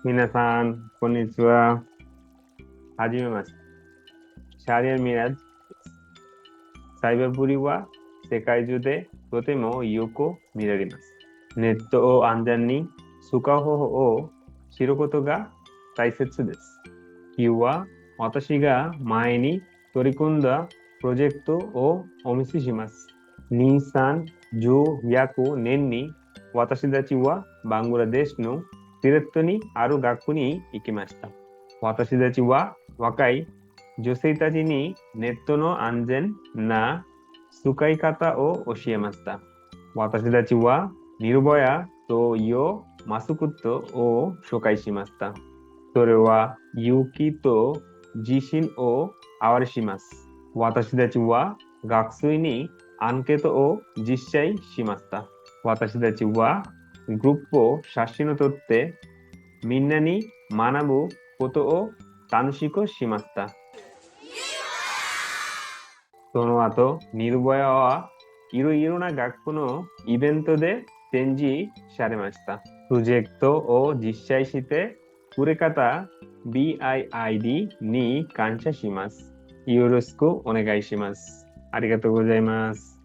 皆さん、こんにちは。はじめまして。シャリア・ミラズです。サイバーブリは世界中でとてもよく見られます。ネットを安全に使う方法を知ることが大切です。今日は私が前に取り組んだプロジェクトをお見せします。2014年に私たちはバングラデシュのティレットにある学校に行きました。私たちは若い女性たちにネットの安全な使い方を教えました。私たちはニルボヤというマスクットを紹介しました。それは勇気と自信を表します。私たちは学生にアンケートを実施しました。私たちはグループを写真を撮ってみんなに学ぶことを楽しくしました。その後、ニルボヤはいろいろな学校のイベントで展示されました。プロジェクトを実施してくれ方 BIID に感謝します。よろしくお願いします。ありがとうございます。